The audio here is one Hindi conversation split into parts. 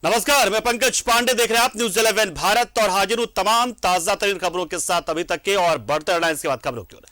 नमस्कार, मैं पंकज पांडे, देख रहे हैं आप न्यूज़ 11 भारत और हाजिर हूं तमाम ताजा तरीन खबरों के साथ अभी तक के और बढ़ते हेडलाइंस के बाद खबरों की ओर।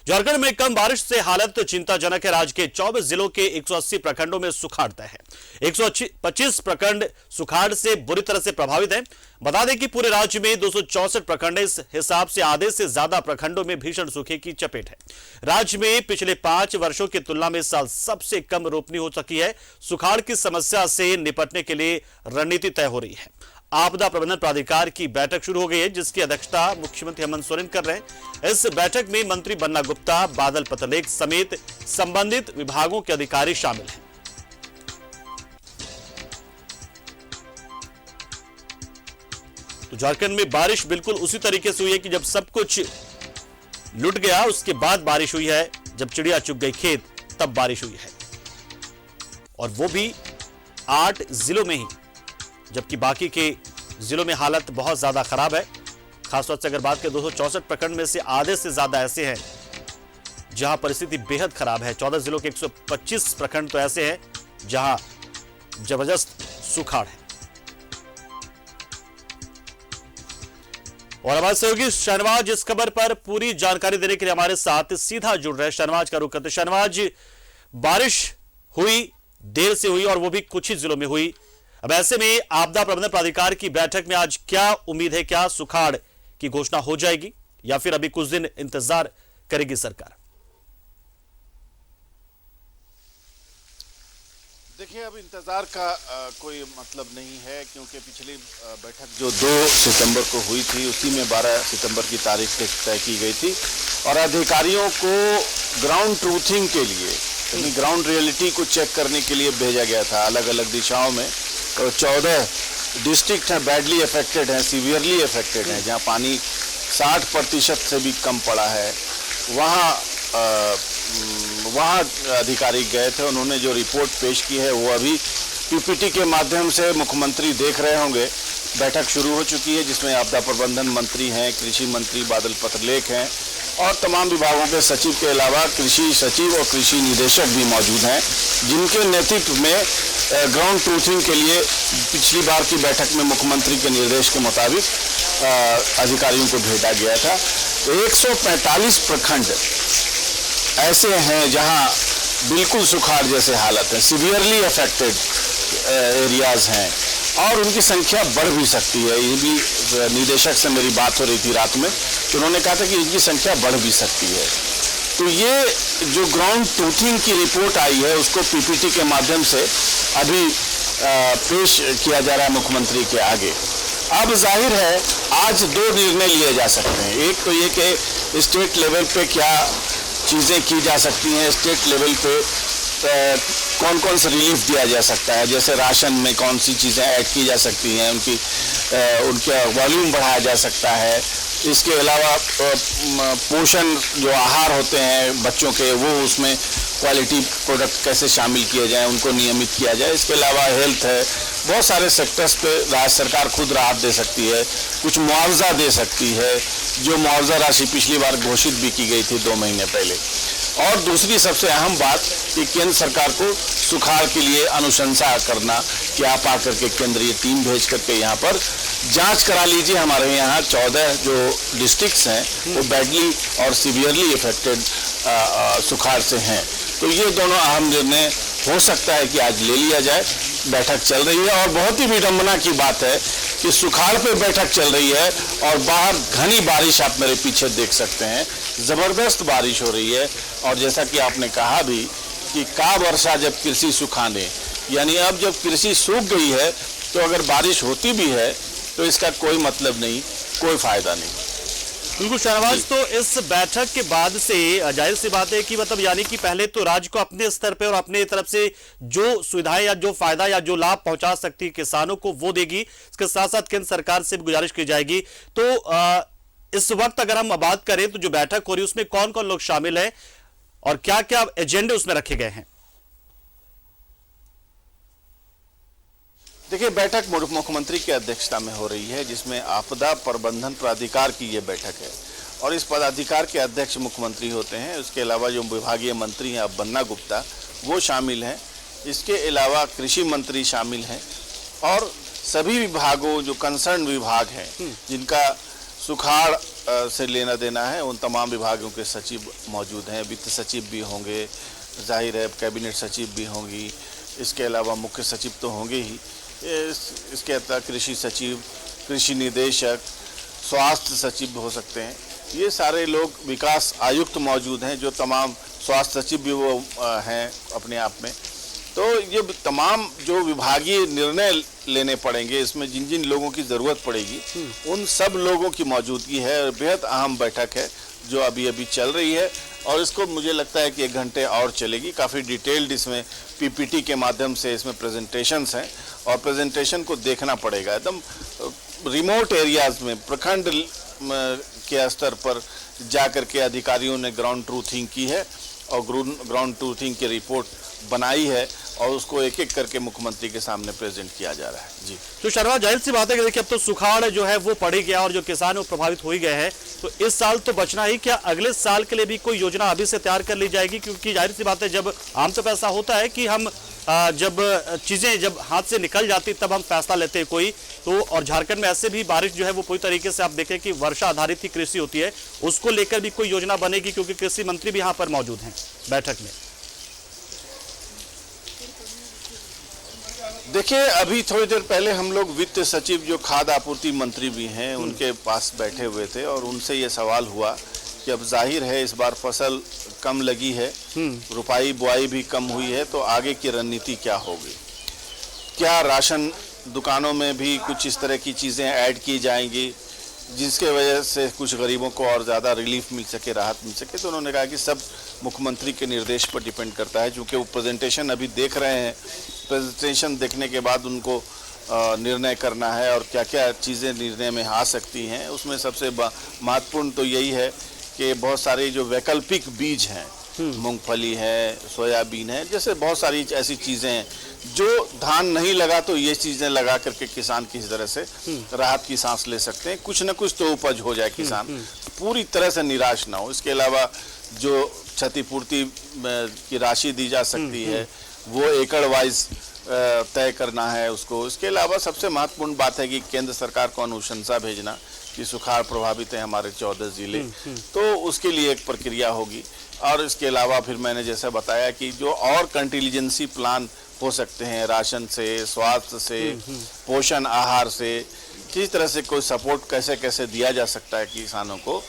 झारखंड में कम बारिश से हालत चिंताजनक है। राज्य के 24 जिलों के 180 प्रखंडों में सुखाड़ तय है। 125 प्रखंड सुखाड़ से बुरी तरह से प्रभावित हैं। बता दें कि पूरे राज्य में 264 प्रखंड, इस हिसाब से आधे से ज्यादा प्रखंडों में भीषण सूखे की चपेट है। राज्य में पिछले 5 वर्षों की तुलना में इस साल सबसे कम रोपनी हो सकी है। सुखाड़ की समस्या से निपटने के लिए रणनीति तय हो रही है। आपदा प्रबंधन प्राधिकार की बैठक शुरू हो गई है, जिसकी अध्यक्षता मुख्यमंत्री हेमंत सोरेन कर रहे हैं। इस बैठक में मंत्री बन्ना गुप्ता, बादल पत्रलेख समेत संबंधित विभागों के अधिकारी शामिल हैं। तो झारखंड में बारिश बिल्कुल उसी तरीके से हुई है कि जब सब कुछ लुट गया उसके बाद बारिश हुई है। जब चिड़िया चुग गई खेत तब बारिश हुई है, और वो भी 8 जिलों में ही, जबकि बाकी के जिलों में हालत बहुत ज्यादा खराब है। खासतौर से अगर बात करें 264 प्रखंड में से आधे से ज्यादा ऐसे हैं जहां परिस्थिति बेहद खराब है। 14 जिलों के 125 प्रखंड तो ऐसे हैं जहां जबरदस्त सुखाड़ है। और हमारे सहयोगी शहनवाज इस खबर पर पूरी जानकारी देने के लिए हमारे साथ सीधा जुड़ रहे हैं। शहनवाज का रुख करते। शहनवाज, बारिश हुई, देर से हुई और वो भी कुछ ही जिलों में हुई। अब ऐसे में आपदा प्रबंधन प्राधिकार की बैठक में आज क्या उम्मीद है? क्या सुखाड़ की घोषणा हो जाएगी या फिर अभी कुछ दिन इंतजार करेगी सरकार? देखिए, अब इंतजार का कोई मतलब नहीं है, क्योंकि पिछली बैठक जो 2 सितंबर को हुई थी उसी में 12 सितंबर की तारीख तय की गई थी और अधिकारियों को ग्राउंड ट्रूथिंग के लिए, यानी ग्राउंड रियलिटी को चेक करने के लिए भेजा गया था अलग अलग दिशाओं में। तो 14 डिस्ट्रिक्ट हैं बैडली अफेक्टेड हैं, सीवियरली अफेक्टेड हैं, जहां पानी 60% से भी कम पड़ा है। वहाँ अधिकारी गए थे। उन्होंने जो रिपोर्ट पेश की है वो अभी पीपीटी के माध्यम से मुख्यमंत्री देख रहे होंगे। बैठक शुरू हो चुकी है, जिसमें आपदा प्रबंधन मंत्री हैं, कृषि मंत्री बादल पत्रलेख हैं और तमाम विभागों के सचिव के अलावा कृषि सचिव और कृषि निदेशक भी मौजूद हैं, जिनके नेतृत्व में ग्राउंड ट्रूथिंग के लिए पिछली बार की बैठक में मुख्यमंत्री के निर्देश के मुताबिक अधिकारियों को भेजा गया था। 145 प्रखंड ऐसे हैं जहां बिल्कुल सुखाड़ जैसे हालत है, सीवियरली अफेक्टेड एरियाज हैं और उनकी संख्या बढ़ भी सकती है। ये भी निदेशक से मेरी बात हो रही थी रात में, तो उन्होंने कहा था कि इनकी संख्या बढ़ भी सकती है। तो ये जो ग्राउंड ट्रूथिंग की रिपोर्ट आई है उसको पीपीटी के माध्यम से अभी पेश किया जा रहा है मुख्यमंत्री के आगे। अब जाहिर है आज 2 निर्णय लिए जा सकते हैं। एक तो ये कि स्टेट लेवल पे क्या चीज़ें की जा सकती हैं, स्टेट लेवल पे कौन कौन सा रिलीफ दिया जा सकता है, जैसे राशन में कौन सी चीज़ें ऐड की जा सकती हैं, उनका वॉल्यूम बढ़ाया जा सकता है। इसके अलावा पोषण जो आहार होते हैं बच्चों के, वो उसमें क्वालिटी प्रोडक्ट कैसे शामिल किए जाएं, उनको नियमित किया जाए। इसके अलावा हेल्थ है, बहुत सारे सेक्टर्स पे राज्य सरकार खुद राहत दे सकती है, कुछ मुआवजा दे सकती है, जो मुआवजा राशि पिछली बार घोषित भी की गई थी 2 महीने पहले। और दूसरी सबसे अहम बात कि केंद्र सरकार को सुखाड़ के लिए अनुशंसा करना कि आप आकर के केंद्रीय टीम भेज करके यहाँ पर जांच करा लीजिए। हमारे यहाँ 14 जो डिस्ट्रिक्ट्स हैं वो बैडली और सीवियरली अफेक्टेड सुखाड़ से हैं। तो ये दोनों अहम निर्णय हो सकता है कि आज ले लिया जाए। बैठक चल रही है और बहुत ही विडंबना की बात है कि सुखाड़ पे बैठक चल रही है और बाहर घनी बारिश आप मेरे पीछे देख सकते हैं, जबरदस्त बारिश हो रही है। और जैसा कि आपने कहा भी कि का वर्षा जब कृषि सुखाने, यानी अब जब कृषि सूख गई है तो अगर बारिश होती भी है तो इसका कोई मतलब नहीं, कोई फायदा नहीं। बिल्कुल शहनवाज, तो इस बैठक के बाद से जाहिर सी बात है कि मतलब यानी कि पहले तो राज्य को अपने स्तर पे और अपने तरफ से जो सुविधाएं या जो फायदा या जो लाभ पहुंचा सकती है किसानों को वो देगी। इसके साथ साथ केंद्र सरकार से भी गुजारिश की जाएगी। तो इस वक्त अगर हम बात करें तो जो बैठक हो रही है उसमें कौन कौन लोग शामिल हैं और क्या क्या एजेंडे उसमें रखे गए हैं? देखिए, बैठक मुख्यमंत्री की अध्यक्षता में हो रही है, जिसमें आपदा प्रबंधन प्राधिकार की ये बैठक है और इस पदाधिकार के अध्यक्ष मुख्यमंत्री होते हैं। उसके अलावा जो विभागीय मंत्री हैं अब बन्ना गुप्ता वो शामिल हैं। इसके अलावा कृषि मंत्री शामिल हैं और सभी विभागों जो कंसर्न विभाग हैं जिनका सुखाड़ से लेना देना है, उन तमाम विभागों के सचिव मौजूद हैं। वित्त सचिव भी होंगे, जाहिर है कैबिनेट सचिव भी होंगी, इसके अलावा मुख्य सचिव तो होंगे ही, इसके अलावा कृषि सचिव, कृषि निदेशक, स्वास्थ्य सचिव हो सकते हैं। ये सारे लोग, विकास आयुक्त मौजूद हैं, जो तमाम स्वास्थ्य सचिव भी वो हैं अपने आप में। तो ये तमाम जो विभागीय निर्णय लेने पड़ेंगे, इसमें जिन जिन लोगों की ज़रूरत पड़ेगी उन सब लोगों की मौजूदगी है। बेहद अहम बैठक है जो अभी अभी चल रही है और इसको मुझे लगता है कि 1 घंटे और चलेगी। काफ़ी डिटेल्ड इसमें पीपीटी के माध्यम से इसमें प्रेजेंटेशंस हैं और प्रेजेंटेशन को देखना पड़ेगा। एकदम रिमोट एरियाज़ में, प्रखंड के स्तर पर जाकर के अधिकारियों ने ग्राउंड ट्रूथिंग की है और ग्राउंड ट्रूथिंग की रिपोर्ट बनाई है और उसको एक एक करके मुख्यमंत्री के सामने प्रेजेंट किया जा रहा है। जी तो शर्मा, जाहिर सी बात है कि देखिए अब तो सुखाड़ जो है वो पड़ ही गया और जो किसान वो प्रभावित हो ही गए हैं, तो इस साल तो बचना ही, क्या अगले साल के लिए भी कोई योजना अभी से तैयार कर ली जाएगी? क्योंकि जाहिर सी बात है जब आमतौर पर ऐसा होता है कि हम जब चीज़ें जब हाथ से निकल जाती तब हम फैसला लेते हैं कोई, तो और झारखंड में ऐसे भी बारिश जो है वो पूरी तरीके से आप देखें कि वर्षा आधारित ही कृषि होती है, उसको लेकर भी कोई योजना बनेगी? क्योंकि कृषि मंत्री भी यहाँ पर मौजूद हैं बैठक में। देखिए, अभी थोड़ी देर पहले हम लोग वित्त सचिव जो खाद्य आपूर्ति मंत्री भी हैं उनके पास बैठे हुए थे और उनसे ये सवाल हुआ कि अब जाहिर है इस बार फसल कम लगी है, रुपाई बुआई भी कम हुई है, तो आगे की रणनीति क्या होगी? क्या राशन दुकानों में भी कुछ इस तरह की चीज़ें ऐड की जाएंगी जिसके वजह से कुछ गरीबों को और ज़्यादा रिलीफ मिल सके, राहत मिल सके? तो उन्होंने कहा कि सब मुख्यमंत्री के निर्देश पर डिपेंड करता है, क्योंकि वो प्रेजेंटेशन अभी देख रहे हैं। प्रेजेंटेशन देखने के बाद उनको निर्णय करना है और क्या क्या चीज़ें निर्णय में आ सकती हैं। उसमें सबसे महत्वपूर्ण तो यही है कि बहुत सारे जो वैकल्पिक बीज हैं, मूंगफली है, सोयाबीन है, जैसे बहुत सारी ऐसी चीज़ें हैं जो धान नहीं लगा तो ये चीज़ें लगा करके किसान किसी तरह से राहत की सांस ले सकते हैं। कुछ न कुछ तो उपज हो जाए, किसान पूरी तरह से निराश ना हो। इसके अलावा जो क्षतिपूर्ति की राशि दी जा सकती है वो एकड़ वाइज तय करना है उसको। इसके अलावा सबसे महत्वपूर्ण बात है कि केंद्र सरकार को अनुशंसा भेजना कि सुखाड़ प्रभावित है हमारे 14 जिले, तो उसके लिए एक प्रक्रिया होगी। और इसके अलावा फिर मैंने जैसा बताया कि जो और कंटिलीजेंसी प्लान हो सकते हैं, राशन से, स्वास्थ्य से, पोषण आहार से, किस तरह से कोई सपोर्ट कैसे कैसे दिया जा सकता है किसानों को,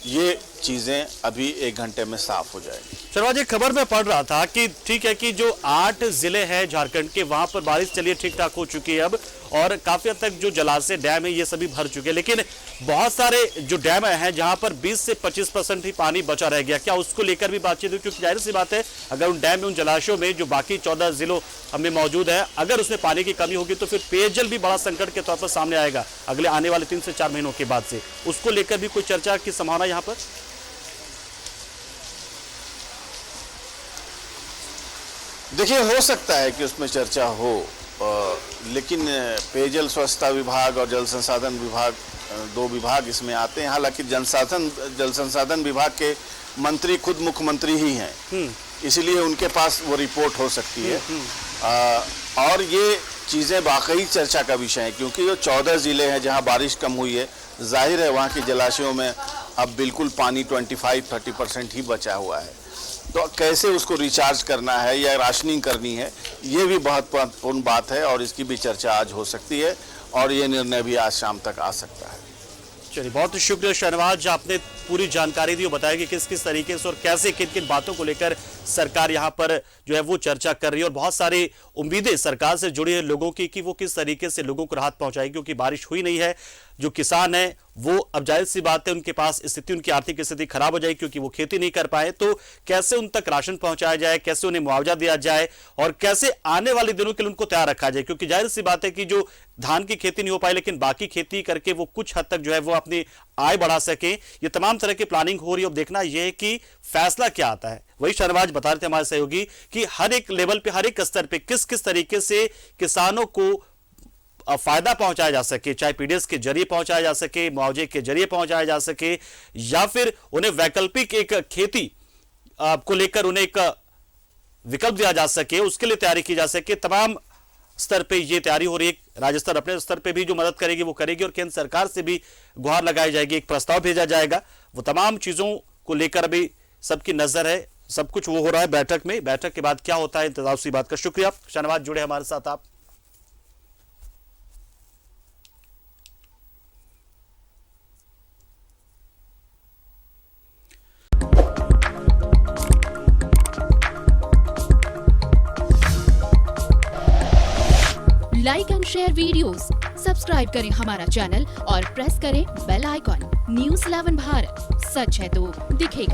ये चीज़ें अभी 1 घंटे में साफ हो जाएगी। शर्मा जी, खबर में पढ़ रहा था कि ठीक है कि जो 8 जिले हैं झारखंड के, वहां पर बारिश चलिए ठीक ठाक हो चुकी है अब, और काफी हद तक जो जलाशय, डैम है, ये सभी भर चुके हैं, लेकिन बहुत सारे जो डैम हैं जहां पर 20 से 25% ही पानी बचा रह गया। क्या उसको लेकर भी बातचीत हुई? क्योंकि जाहिर सी बात है अगर उन डैम में, उन जलाशयों में जो बाकी 14 जिलों हमें मौजूद है, अगर उसमें पानी की कमी होगी तो फिर पेयजल भी बड़ा संकट के तौर पर सामने आएगा अगले आने वाले 3 से 4 महीनों के बाद से। उसको लेकर भी कोई चर्चा की संभावना यहाँ पर? देखिए, हो सकता है कि उसमें चर्चा हो, लेकिन पेयजल स्वच्छता विभाग और जल संसाधन विभाग, 2 विभाग इसमें आते हैं। हालांकि जल संसाधन विभाग के मंत्री खुद मुख्यमंत्री ही हैं, इसलिए उनके पास वो रिपोर्ट हो सकती है। और ये चीज़ें वाकई चर्चा का विषय है, क्योंकि जो 14 ज़िले हैं जहां बारिश कम हुई है, जाहिर है वहाँ के जलाशयों में अब बिल्कुल पानी 25-30% ही बचा हुआ है। तो कैसे उसको रिचार्ज करना है या राशनिंग करनी है, ये भी बहुत महत्वपूर्ण बात है और इसकी भी चर्चा आज हो सकती है और ये निर्णय भी आज शाम तक आ सकता है। चलिए, बहुत शुक्रिया शहनवाज, आपने पूरी जानकारी दी और बताया कि किस किस तरीके से और कैसे किन किन बातों को लेकर सरकार यहाँ पर जो है वो चर्चा कर रही है, और बहुत सारी उम्मीदें सरकार से जुड़ी है लोगों की कि वो किस तरीके से लोगों को राहत पहुंचाएगी। क्योंकि बारिश हुई नहीं है, जो किसान है वो अब जाहिर सी बात है उनके पास स्थिति, उनकी आर्थिक स्थिति खराब हो जाएगी क्योंकि वो खेती नहीं कर पाए। तो कैसे उन तक राशन पहुंचाया जाए, कैसे उन्हें मुआवजा दिया जाए और कैसे आने वाले दिनों के लिए उनको तैयार रखा जाए। क्योंकि जाहिर सी बात है कि जो धान की खेती नहीं हो पाई, लेकिन बाकी खेती करके वो कुछ हद तक जो है वो अपनी आय बढ़ा सके, ये तमाम तरह की प्लानिंग हो रही है। अब देखना यह है कि फैसला क्या आता है। वही शहनवाज बता रहे थे हमारे सहयोगी कि हर एक लेवल पे, हर एक स्तर पे किस किस तरीके से किसानों को फायदा पहुंचाया जा सके, चाहे पीडीएस के जरिए पहुंचाया जा सके, मुआवजे के जरिए पहुंचाया जा सके, या फिर उन्हें वैकल्पिक एक खेती को लेकर उन्हें एक विकल्प दिया जा सके, उसके लिए तैयारी की जा सके। तमाम स्तर पे ये तैयारी हो रही है। राज्य स्तर अपने स्तर पे भी जो मदद करेगी वो करेगी और केंद्र सरकार से भी गुहार लगाई जाएगी, एक प्रस्ताव भेजा जाएगा। वो तमाम चीजों को लेकर अभी सबकी नजर है, सब कुछ वो हो रहा है बैठक में। बैठक के बाद क्या होता है, इंतजार सी बात का। शुक्रिया शाहनवाज, जुड़े हमारे साथ आप। Like and share videos, subscribe करें हमारा चैनल और प्रेस करें बेल आइकॉन। न्यूज़ 11 भारत, सच है तो दिखेगा।